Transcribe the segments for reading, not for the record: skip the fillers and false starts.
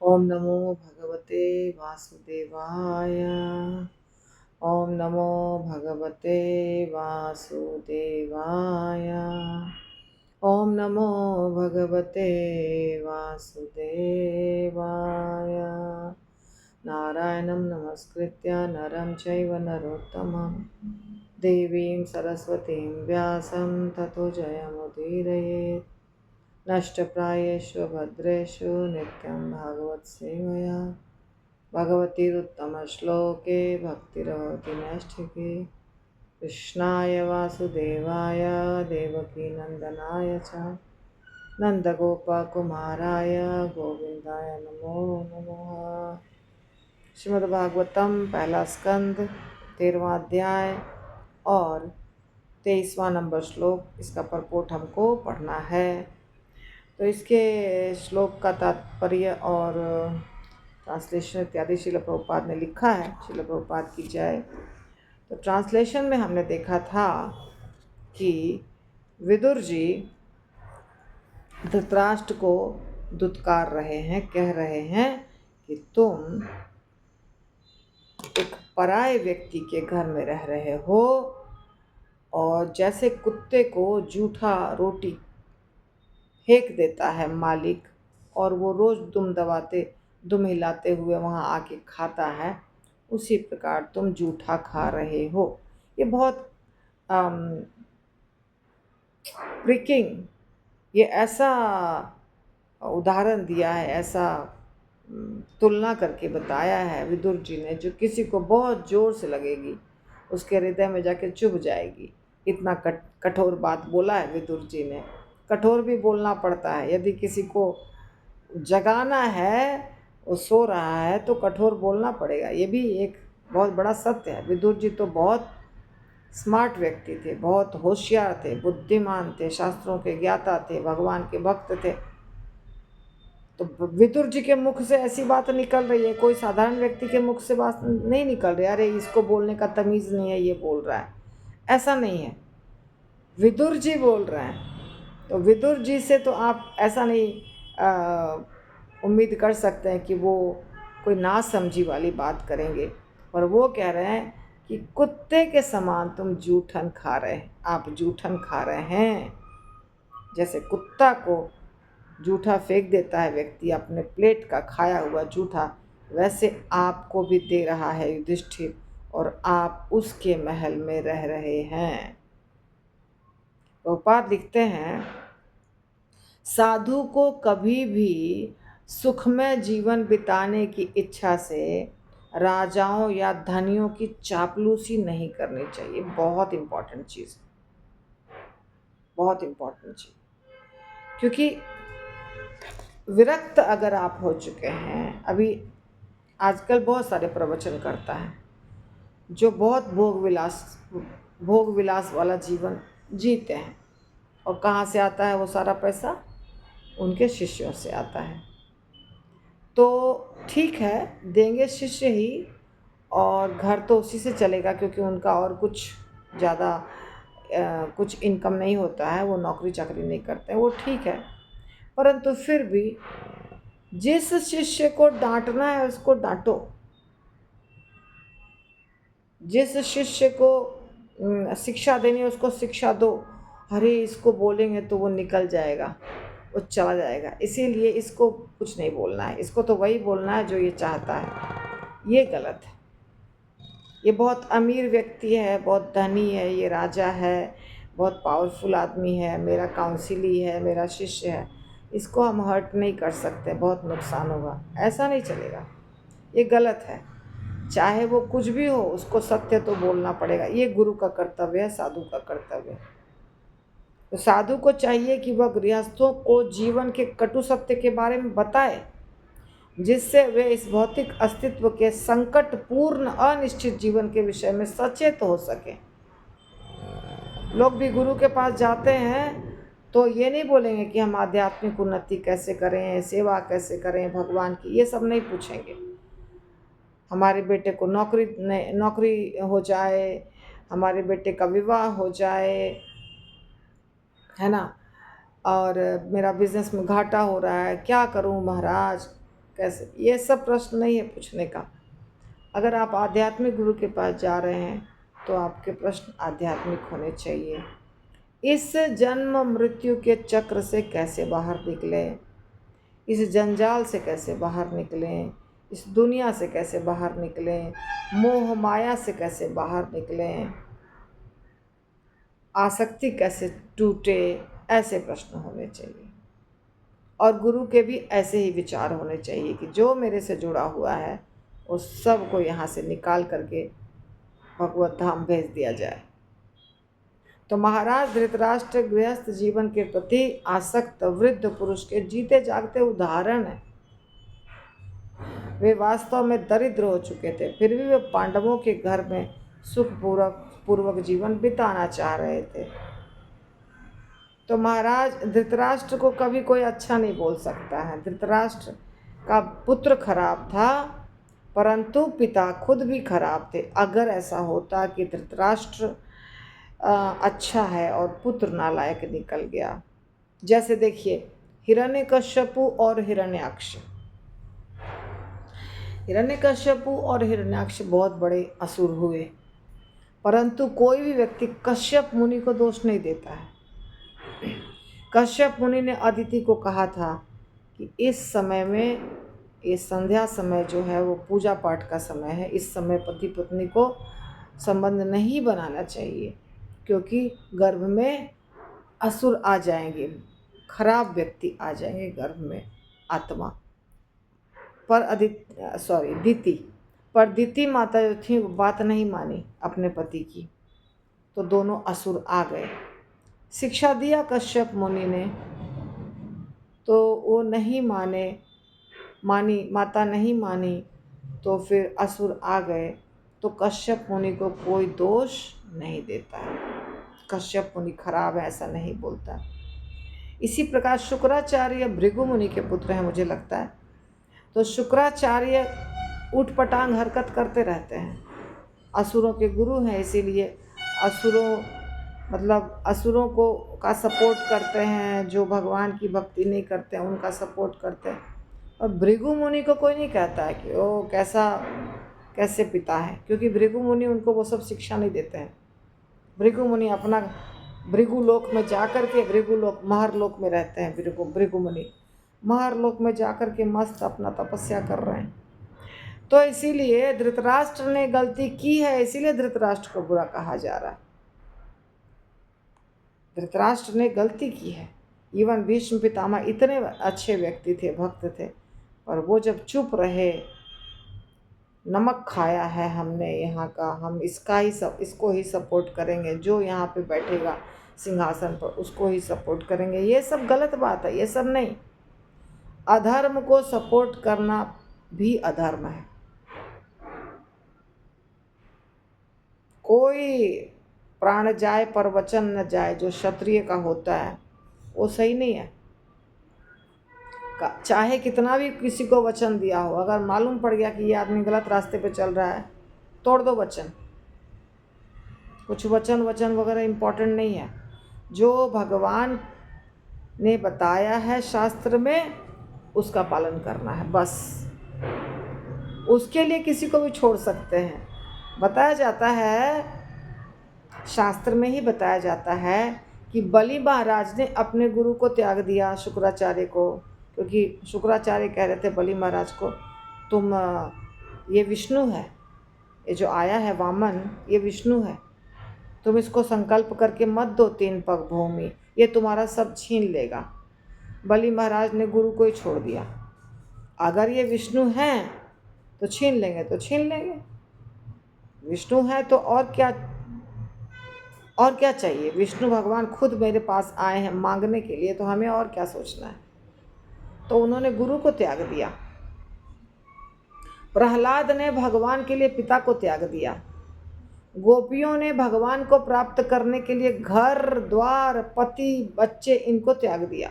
ओम नमो भगवते वासुदेवाय। ओम नमो भगवते वासुदेवाय। ओम नमो भगवते वासुदेवाय। नारायणं नमस्कृत्य नरं चैव नरोत्तमं देवीं सरस्वतीं व्यासं ततो जयमुदीरयेत्। नष्टप्रायेषु भद्रेषु नित्यं भागवत सेवया भगवतीरुत्तमश्लोके भक्तिर्भवति नैष्ठिके। कृष्णाय वासुदेवाय देवकीनन्दनाय च नन्दगोपकुमाराय गोविन्दाय नमो नमः। श्रीमद्भागवतम पहला स्कंद 13वां अध्याय और 23वां नंबर श्लोक, इसका परपोट हमको पढ़ना है। तो इसके श्लोक का तात्पर्य और ट्रांसलेशन इत्यादि श्रील प्रभुपाद ने लिखा है। श्रील प्रभुपाद की जय। तो ट्रांसलेशन में हमने देखा था कि विदुर जी धृतराष्ट्र को दुत्कार रहे हैं, कह रहे हैं कि तुम एक पराये व्यक्ति के घर में रह रहे हो और जैसे कुत्ते को जूठा रोटी फेंक देता है मालिक और वो रोज दुम हिलाते हुए वहाँ आके खाता है, उसी प्रकार तुम जूठा खा रहे हो। ये बहुत प्रिकिंग, ये ऐसा उदाहरण दिया है, ऐसा तुलना करके बताया है विदुर जी ने, जो किसी को बहुत जोर से लगेगी, उसके हृदय में जाके चुभ जाएगी। इतना कठोर बात बोला है विदुर जी ने। कठोर भी बोलना पड़ता है, यदि किसी को जगाना है, वो सो रहा है तो कठोर बोलना पड़ेगा। ये भी एक बहुत बड़ा सत्य है। विदुर जी तो बहुत स्मार्ट व्यक्ति थे, बहुत होशियार थे, बुद्धिमान थे, शास्त्रों के ज्ञाता थे, भगवान के भक्त थे। तो विदुर जी के मुख से ऐसी बात निकल रही है, कोई साधारण व्यक्ति के मुख से बात नहीं निकल रही, अरे इसको बोलने का तमीज़ नहीं है, ये बोल रहा है, ऐसा नहीं है। विदुर जी बोल रहे हैं, तो विदुर जी से तो आप ऐसा नहीं उम्मीद कर सकते हैं कि वो कोई नासमझी वाली बात करेंगे। पर वो कह रहे हैं कि कुत्ते के समान तुम जूठन खा रहे हैं, आप जूठन खा रहे हैं। जैसे कुत्ता को जूठा फेंक देता है व्यक्ति, अपने प्लेट का खाया हुआ जूठा, वैसे आपको भी दे रहा है युधिष्ठिर, और आप उसके महल में रह रहे हैं। प्रभुपाद लिखते हैं, साधु को कभी भी सुखमय जीवन बिताने की इच्छा से राजाओं या धनियों की चापलूसी नहीं करनी चाहिए। बहुत इम्पोर्टेंट चीज़, बहुत इम्पोर्टेंट चीज़। क्योंकि विरक्त अगर आप हो चुके हैं, अभी आजकल बहुत सारे प्रवचन करता है जो बहुत भोग विलास वाला जीवन जीते हैं, और कहाँ से आता है वो सारा पैसा? उनके शिष्यों से आता है। तो ठीक है, देंगे शिष्य ही, और घर तो उसी से चलेगा, क्योंकि उनका और कुछ ज़्यादा कुछ इनकम नहीं होता है, वो नौकरी चाकरी नहीं करते हैं, वो ठीक है। परंतु फिर भी जिस शिष्य को डांटना है उसको डांटो, जिस शिष्य को शिक्षा देनी है उसको शिक्षा दो। अरे इसको बोलेंगे तो वो निकल जाएगा, वो चला जाएगा, इसीलिए इसको कुछ नहीं बोलना है, इसको तो वही बोलना है जो ये चाहता है। ये गलत है। ये बहुत अमीर व्यक्ति है, बहुत धनी है, ये राजा है, बहुत पावरफुल आदमी है, मेरा काउंसिली है, मेरा शिष्य है, इसको हम हर्ट नहीं कर सकते, बहुत नुकसान होगा, ऐसा नहीं चलेगा। ये गलत है। चाहे वो कुछ भी हो, उसको सत्य तो बोलना पड़ेगा। ये गुरु का कर्तव्य है, साधु का कर्तव्य है। तो साधु को चाहिए कि वह गृहस्थों को जीवन के कटु सत्य के बारे में बताए, जिससे वे इस भौतिक अस्तित्व के संकटपूर्ण अनिश्चित जीवन के विषय में सचेत हो सकें। लोग भी गुरु के पास जाते हैं तो ये नहीं बोलेंगे कि हम आध्यात्मिक उन्नति कैसे करें, सेवा कैसे करें भगवान की, ये सब नहीं पूछेंगे। हमारे बेटे को नौकरी हो जाए, हमारे बेटे का विवाह हो जाए, है ना, और मेरा बिजनेस में घाटा हो रहा है, क्या करूं महाराज, कैसे, ये सब प्रश्न नहीं है पूछने का। अगर आप आध्यात्मिक गुरु के पास जा रहे हैं तो आपके प्रश्न आध्यात्मिक होने चाहिए। इस जन्म मृत्यु के चक्र से कैसे बाहर निकलें, इस जंजाल से कैसे बाहर निकलें, इस दुनिया से कैसे बाहर निकलें, मोह माया से कैसे बाहर निकलें, आसक्ति कैसे टूटे, ऐसे प्रश्न होने चाहिए। और गुरु के भी ऐसे ही विचार होने चाहिए कि जो मेरे से जुड़ा हुआ है उस सब को यहाँ से निकाल करके भगवत धाम भेज दिया जाए। तो महाराज धृतराष्ट्र गृहस्थ जीवन के प्रति आसक्त वृद्ध पुरुष के जीते जागते उदाहरण है। वे वास्तव में दरिद्र हो चुके थे, फिर भी वे पांडवों के घर में सुखपूर्वक जीवन बिताना चाह रहे थे। तो महाराज धृतराष्ट्र को कभी कोई अच्छा नहीं बोल सकता है। धृतराष्ट्र का पुत्र खराब था, परंतु पिता खुद भी खराब थे। अगर ऐसा होता कि धृतराष्ट्र अच्छा है और पुत्र नालायक निकल गया, जैसे देखिए हिरण्यकश्यपु और हिरण्याक्ष। हिरण्यकश्यपु और हिरण्याक्ष बहुत बड़े असुर हुए, परंतु कोई भी व्यक्ति कश्यप मुनि को दोष नहीं देता है। कश्यप मुनि ने अदिति को कहा था कि इस समय में, ये संध्या समय जो है वो पूजा पाठ का समय है, इस समय पति पत्नी को संबंध नहीं बनाना चाहिए, क्योंकि गर्भ में असुर आ जाएंगे, खराब व्यक्ति आ जाएंगे गर्भ में, आत्मा। पर दिति माता जो थी वो बात नहीं मानी अपने पति की, तो दोनों असुर आ गए। शिक्षा दिया कश्यप मुनि ने, तो वो नहीं मानी, माता नहीं मानी, तो फिर असुर आ गए। तो कश्यप मुनि को कोई दोष नहीं देता है, कश्यप मुनि खराब है ऐसा नहीं बोलता। इसी प्रकार शुक्राचार्य भृगु मुनि के पुत्र हैं मुझे लगता है। तो शुक्राचार्य उठपटांग हरकत करते रहते हैं, असुरों के गुरु हैं, इसीलिए असुरों को का सपोर्ट करते हैं, जो भगवान की भक्ति नहीं करते हैं उनका सपोर्ट करते हैं। और भृगु मुनि को कोई नहीं कहता है कि वो कैसे पिता है, क्योंकि भृगु मुनि उनको वो सब शिक्षा नहीं देते हैं। भृगु मुनि अपना भृगु लोक में जाकर के, महर लोक में रहते हैं। भृगु मुनि महर लोक में जाकर के मस्त अपना तपस्या कर रहे हैं। तो इसीलिए धृतराष्ट्र ने गलती की है, इसीलिए धृतराष्ट्र को बुरा कहा जा रहा है। धृतराष्ट्र ने गलती की है। इवन भीष्म पितामह इतने अच्छे व्यक्ति थे, भक्त थे, पर वो जब चुप रहे, नमक खाया है हमने यहाँ का, हम इसको ही सपोर्ट करेंगे, जो यहाँ पे बैठेगा सिंहासन पर उसको ही सपोर्ट करेंगे, ये सब गलत बात है, ये सब नहीं। अधर्म को सपोर्ट करना भी अधर्म है। कोई प्राण जाए पर वचन न जाए, जो क्षत्रिय का होता है वो सही नहीं है। चाहे कितना भी किसी को वचन दिया हो, अगर मालूम पड़ गया कि ये आदमी गलत रास्ते पे चल रहा है, तोड़ दो वचन। कुछ वचन वगैरह इम्पोर्टेंट नहीं है। जो भगवान ने बताया है शास्त्र में उसका पालन करना है बस। उसके लिए किसी को भी छोड़ सकते हैं। बताया जाता है, शास्त्र में ही बताया जाता है कि बलि महाराज ने अपने गुरु को त्याग दिया, शुक्राचार्य को, क्योंकि शुक्राचार्य कह रहे थे बलि महाराज को, तुम ये विष्णु है, ये जो आया है वामन ये विष्णु है, तुम इसको संकल्प करके मत दो 3 पग भूमि, ये तुम्हारा सब छीन लेगा। बलि महाराज ने गुरु को ही छोड़ दिया। अगर ये विष्णु हैं तो छीन लेंगे तो छीन लेंगे, विष्णु है तो और क्या चाहिए। विष्णु भगवान खुद मेरे पास आए हैं मांगने के लिए, तो हमें और क्या सोचना है। तो उन्होंने गुरु को त्याग दिया। प्रहलाद ने भगवान के लिए पिता को त्याग दिया। गोपियों ने भगवान को प्राप्त करने के लिए घर द्वार पति बच्चे इनको त्याग दिया।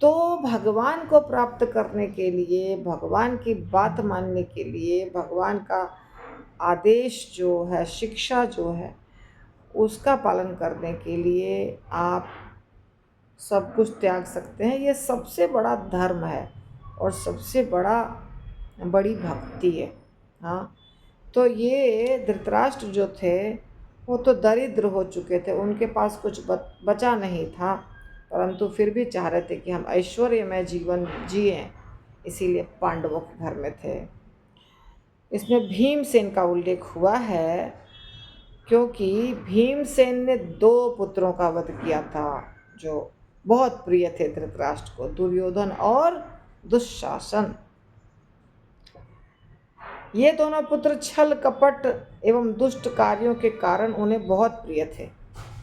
तो भगवान को प्राप्त करने के लिए, भगवान की बात मानने के लिए, भगवान का आदेश जो है, शिक्षा जो है, उसका पालन करने के लिए आप सब कुछ त्याग सकते हैं। ये सबसे बड़ा धर्म है। और सबसे बड़ी भक्ति है। हाँ, तो ये धृतराष्ट्र जो थे वो तो दरिद्र हो चुके थे, उनके पास कुछ बचा नहीं था, परंतु फिर भी चाह रहे थे कि हम ऐश्वर्यमय जीवन जिए, इसीलिए पांडवों के घर में थे। इसमें भीमसेन का उल्लेख हुआ है क्योंकि भीमसेन ने 2 पुत्रों का वध किया था जो बहुत प्रिय थे धृतराष्ट्र को, दुर्योधन और दुशासन। ये दोनों पुत्र छल कपट एवं दुष्ट कार्यों के कारण उन्हें बहुत प्रिय थे।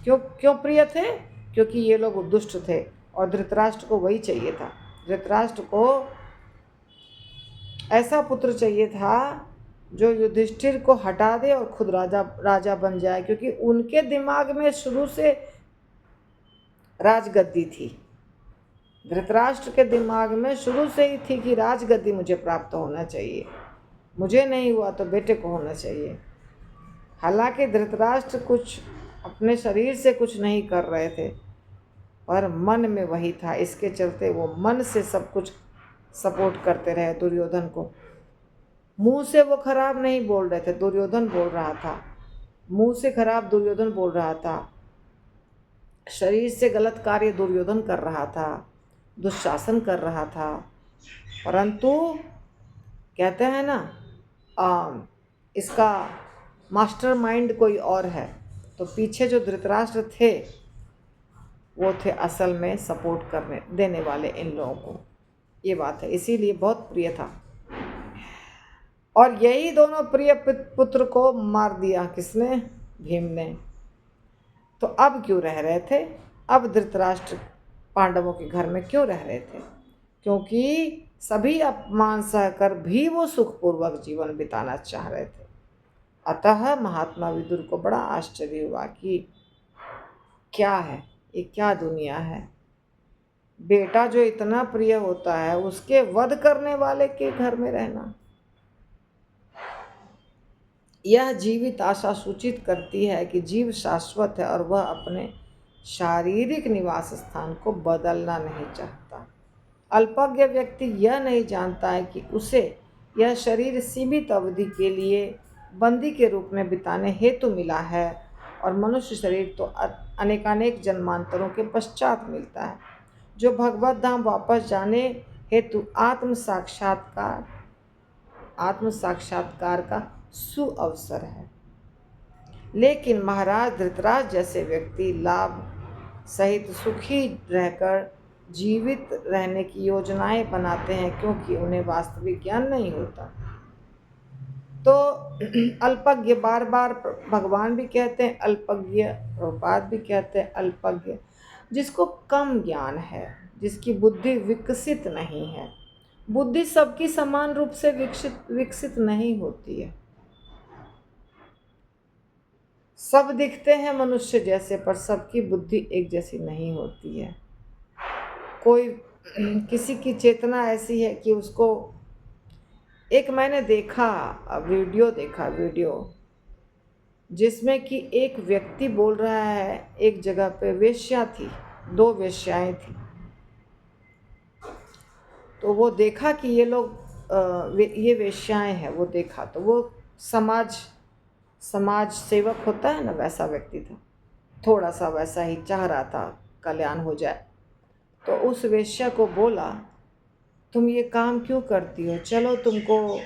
क्यों प्रिय थे? क्योंकि ये लोग दुष्ट थे और धृतराष्ट्र को वही चाहिए था। धृतराष्ट्र को ऐसा पुत्र चाहिए था जो युधिष्ठिर को हटा दे और खुद राजा बन जाए, क्योंकि उनके दिमाग में शुरू से राजगद्दी थी। धृतराष्ट्र के दिमाग में शुरू से ही थी कि राजगद्दी मुझे प्राप्त होना चाहिए, मुझे नहीं हुआ तो बेटे को होना चाहिए। हालांकि धृतराष्ट्र कुछ अपने शरीर से कुछ नहीं कर रहे थे, पर मन में वही था, इसके चलते वो मन से सब कुछ सपोर्ट करते रहे दुर्योधन को। मुंह से वो खराब नहीं बोल रहे थे, दुर्योधन बोल रहा था। मुंह से खराब दुर्योधन बोल रहा था, शरीर से गलत कार्य दुर्योधन कर रहा था, दुशासन कर रहा था। परंतु कहते हैं ना, इसका मास्टरमाइंड कोई और है, तो पीछे जो धृतराष्ट्र थे वो थे असल में सपोर्ट करने देने वाले इन लोगों को। ये बात है, इसीलिए बहुत प्रिय था। और यही दोनों प्रिय पुत्र को मार दिया किसने? भीम ने। तो अब क्यों रह रहे थे? अब धृतराष्ट्र पांडवों के घर में क्यों रह रहे थे? क्योंकि सभी अपमान सहकर भी वो सुखपूर्वक जीवन बिताना चाह रहे थे। अतः महात्मा विदुर को बड़ा आश्चर्य हुआ कि क्या है ये, क्या दुनिया है। बेटा जो इतना प्रिय होता है उसके वध करने वाले के घर में रहना। यह जीवित आशा सूचित करती है कि जीव शाश्वत है और वह अपने शारीरिक निवास स्थान को बदलना नहीं चाहता। अल्पज्ञ व्यक्ति यह नहीं जानता है कि उसे यह शरीर सीमित अवधि के लिए बंदी के रूप में बिताने हेतु मिला है और मनुष्य शरीर तो अनेकानेक जन्मांतरों के पश्चात मिलता है, जो भगवत धाम वापस जाने हेतु आत्म साक्षात्कार का सुअवसर है। लेकिन महाराज धृतराज जैसे व्यक्ति लाभ सहित सुखी रहकर जीवित रहने की योजनाएं बनाते हैं, क्योंकि उन्हें वास्तविक ज्ञान नहीं होता। तो अल्पज्ञ, बार बार भगवान भी कहते हैं अल्पज्ञ, प्रभुपाद भी कहते हैं अल्पज्ञ, जिसको कम ज्ञान है, जिसकी बुद्धि विकसित नहीं है। बुद्धि सबकी समान रूप से विकसित नहीं होती है। सब दिखते हैं मनुष्य जैसे, पर सबकी बुद्धि एक जैसी नहीं होती है। कोई किसी की चेतना ऐसी है कि उसको, एक मैंने वीडियो जिसमें कि एक व्यक्ति बोल रहा है, एक जगह पे वेश्या थी, 2 वेश्याएं थी। तो वो देखा कि ये लोग ये वेश्याएं हैं, वो देखा तो वो समाज सेवक होता है ना, वैसा व्यक्ति था, थोड़ा सा वैसा ही चाह रहा था कल्याण हो जाए। तो उस वेश्या को बोला, तुम ये काम क्यों करती हो, चलो तुमको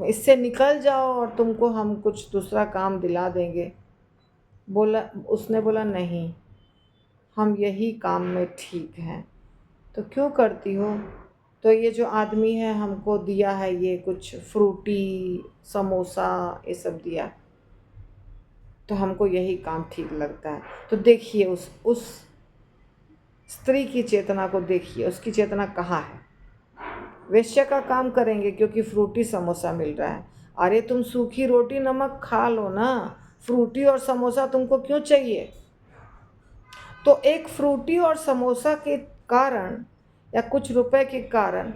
इससे निकल जाओ और तुमको हम कुछ दूसरा काम दिला देंगे। उसने बोला नहीं, हम यही काम में ठीक हैं। तो क्यों करती हो? तो ये जो आदमी है हमको दिया है, ये कुछ फ्रूटी समोसा ये सब दिया, तो हमको यही काम ठीक लगता है। तो देखिए उस स्त्री की चेतना को देखिए, उसकी चेतना कहाँ है। वेश्या का काम करेंगे क्योंकि फ्रूटी समोसा मिल रहा है। अरे तुम सूखी रोटी नमक खा लो ना, फ्रूटी और समोसा तुमको क्यों चाहिए? तो एक फ्रूटी और समोसा के कारण या कुछ रुपए के कारण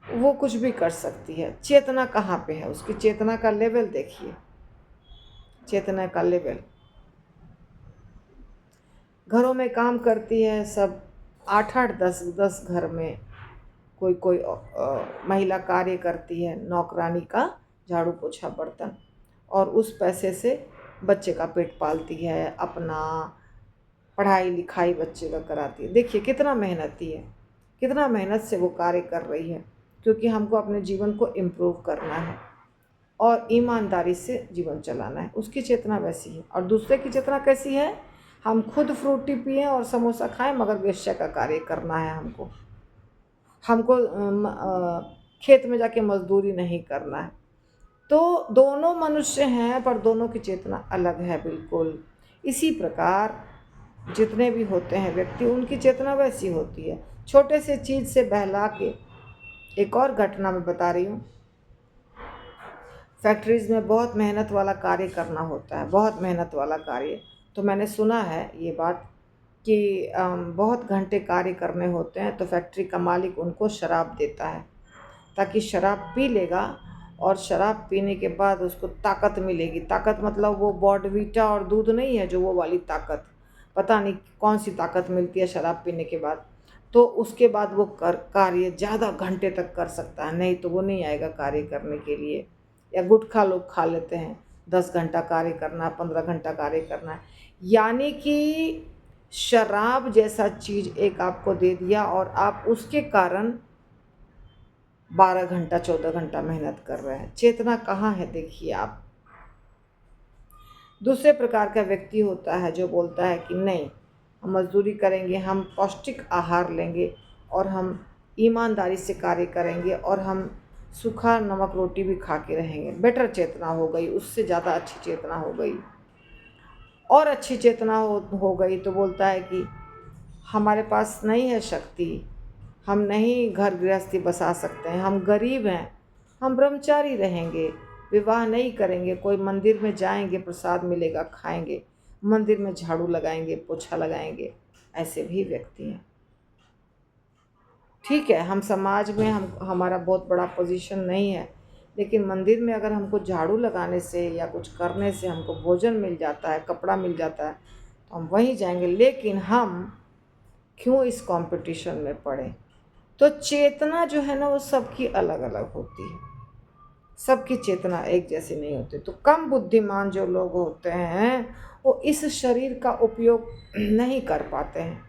वो कुछ भी कर सकती है। चेतना कहाँ पे है उसकी? चेतना का लेवल देखिए, चेतना का लेवल। घरों में काम करती है सब, 8-8 10-10 घर में कोई कोई महिला कार्य करती है, नौकरानी का झाड़ू पोछा बर्तन, और उस पैसे से बच्चे का पेट पालती है, अपना पढ़ाई लिखाई बच्चे का कराती है। देखिए कितना मेहनती है, कितना मेहनत से वो कार्य कर रही है, क्योंकि हमको अपने जीवन को इम्प्रूव करना है और ईमानदारी से जीवन चलाना है। उसकी चेतना वैसी है। और दूसरे की चेतना कैसी है? हम खुद फ्रूटी पिएं और समोसा खाएं, मगर वेश्या का कार्य करना है हमको। हमको खेत में जाके मजदूरी नहीं करना है। तो दोनों मनुष्य हैं, पर दोनों की चेतना अलग है बिल्कुल। इसी प्रकार जितने भी होते हैं व्यक्ति, उनकी चेतना वैसी होती है। छोटे से चीज़ से बहला के, एक और घटना मैं बता रही हूँ। फैक्ट्रीज़ में बहुत मेहनत वाला कार्य करना होता है, बहुत मेहनत वाला कार्य। तो मैंने सुना है ये बात कि बहुत घंटे कार्य करने होते हैं, तो फैक्ट्री का मालिक उनको शराब देता है, ताकि शराब पी लेगा और शराब पीने के बाद उसको ताकत मिलेगी। ताकत मतलब वो बॉर्नवीटा और दूध नहीं है जो, वो वाली ताकत, पता नहीं कौन सी ताकत मिलती है शराब पीने के बाद। तो उसके बाद वो कार्य ज़्यादा घंटे तक कर सकता है, नहीं तो वो नहीं आएगा कार्य करने के लिए। या गुटखा लोग खा लेते हैं, 10 घंटा कार्य करना है, 15 घंटा कार्य करना है। यानी कि शराब जैसा चीज़ एक आपको दे दिया और आप उसके कारण 12 घंटा 14 घंटा मेहनत कर रहे हैं। चेतना कहाँ है देखिए आप। दूसरे प्रकार का व्यक्ति होता है जो बोलता है कि नहीं, हम मजदूरी करेंगे, हम पौष्टिक आहार लेंगे और हम ईमानदारी से कार्य करेंगे और हम सूखा नमक रोटी भी खा के रहेंगे। बेटर चेतना हो गई, उससे ज़्यादा अच्छी चेतना हो गई। और अच्छी चेतना हो गई तो बोलता है कि हमारे पास नहीं है शक्ति, हम नहीं घर गृहस्थी बसा सकते हैं, हम गरीब हैं, हम ब्रह्मचारी रहेंगे, विवाह नहीं करेंगे, कोई मंदिर में जाएंगे, प्रसाद मिलेगा खाएंगे, मंदिर में झाड़ू लगाएंगे, पोछा लगाएंगे। ऐसे भी व्यक्ति हैं। ठीक है, हम समाज में हमारा बहुत बड़ा पोजीशन नहीं है, लेकिन मंदिर में अगर हमको झाड़ू लगाने से या कुछ करने से हमको भोजन मिल जाता है, कपड़ा मिल जाता है, तो हम वहीं जाएंगे। लेकिन हम क्यों इस कंपटीशन में पड़े? तो चेतना जो है ना, वो सबकी अलग अलग होती है, सबकी चेतना एक जैसी नहीं होती। तो कम बुद्धिमान जो लोग होते हैं, वो इस शरीर का उपयोग नहीं कर पाते हैं।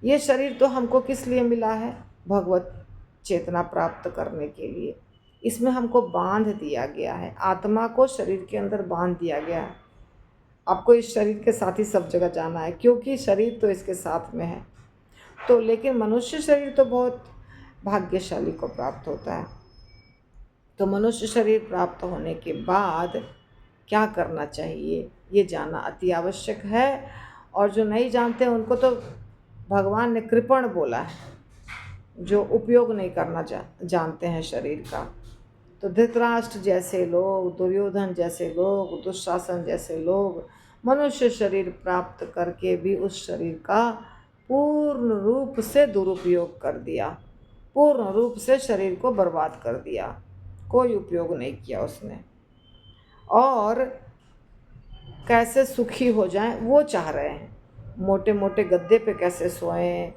ये शरीर तो हमको किस लिए मिला है? भगवत चेतना प्राप्त करने के लिए। इसमें हमको बांध दिया गया है, आत्मा को शरीर के अंदर बांध दिया गया है। आपको इस शरीर के साथ ही सब जगह जाना है, क्योंकि शरीर तो इसके साथ में है। तो लेकिन मनुष्य शरीर तो बहुत भाग्यशाली को प्राप्त होता है। तो मनुष्य शरीर प्राप्त होने के बाद क्या करना चाहिए, ये जानना अति आवश्यक है। और जो नहीं जानते हैं उनको तो भगवान ने कृपण बोला है, जो उपयोग नहीं करना जानते हैं शरीर का। तो धृतराष्ट्र जैसे लोग, दुर्योधन जैसे लोग, दुशासन जैसे लोग मनुष्य शरीर प्राप्त करके भी उस शरीर का पूर्ण रूप से दुरुपयोग कर दिया, पूर्ण रूप से शरीर को बर्बाद कर दिया, कोई उपयोग नहीं किया उसने। और कैसे सुखी हो जाएं वो चाह रहे हैं, मोटे मोटे गद्दे पे कैसे सोएं,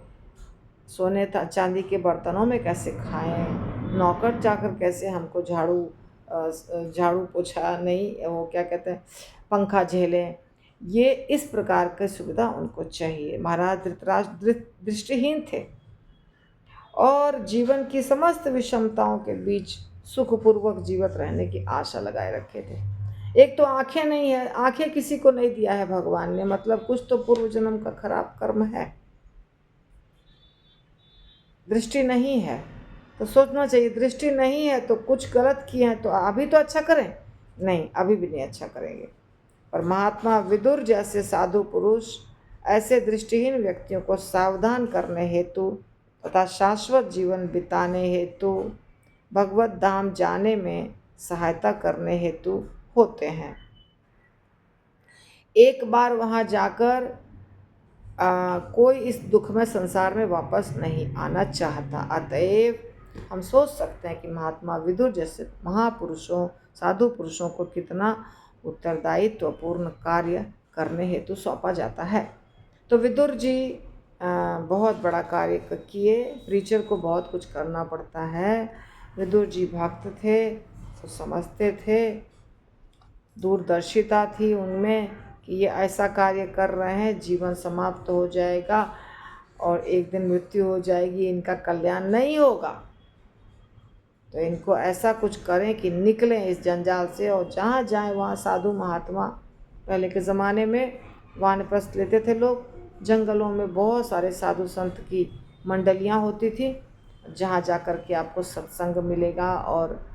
सोने चांदी के बर्तनों में कैसे खाएं, नौकर चाकर कैसे हमको झाड़ू पोछा नहीं, वो क्या कहते हैं, पंखा झेलें। ये इस प्रकार की सुविधा उनको चाहिए। महाराज धृतराष्ट्र दृष्टिहीन थे और जीवन की समस्त विषमताओं के बीच सुखपूर्वक जीवित रहने की आशा लगाए रखे थे। एक तो आंखें नहीं है, आंखें किसी को नहीं दिया है भगवान ने, मतलब कुछ तो पूर्व जन्म का खराब कर्म है। दृष्टि नहीं है तो सोचना चाहिए, दृष्टि नहीं है तो कुछ गलत किए हैं, तो अभी तो अच्छा करें, नहीं अभी भी नहीं अच्छा करेंगे। और महात्मा विदुर जैसे साधु पुरुष ऐसे दृष्टिहीन व्यक्तियों को सावधान करने हेतु तथा शाश्वत जीवन बिताने हेतु, भगवत धाम जाने में सहायता करने हेतु होते हैं। एक बार वहाँ जाकर कोई इस दुख में संसार में वापस नहीं आना चाहता। अतएव हम सोच सकते हैं कि महात्मा विदुर जैसे महापुरुषों, साधु पुरुषों को कितना उत्तरदायित्वपूर्ण कार्य करने हेतु सौंपा जाता है। तो विदुर जी बहुत बड़ा कार्य किए। प्रीचर को बहुत कुछ करना पड़ता है। विदुर जी भक्त थे, तो समझते थे, दूरदर्शिता थी उनमें कि ये ऐसा कार्य कर रहे हैं, जीवन समाप्त हो जाएगा और एक दिन मृत्यु हो जाएगी, इनका कल्याण नहीं होगा। तो इनको ऐसा कुछ करें कि निकलें इस जंजाल से, और जहाँ जाएं वहाँ साधु महात्मा, पहले के ज़माने में वानप्रस्थ लेते थे लोग, जंगलों में बहुत सारे साधु संत की मंडलियाँ होती थी, जहाँ जा कर के आपको सत्संग मिलेगा, और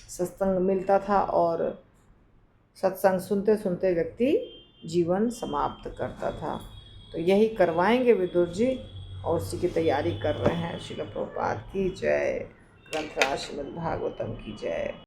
सत्संग मिलता था, और सत्संग सुनते सुनते व्यक्ति जीवन समाप्त करता था। तो यही करवाएंगे विदुर जी, और उसी की तैयारी कर रहे हैं। श्रील प्रभुपाद की जय। ग्रंथराज श्रीमद् भागवतम की जय।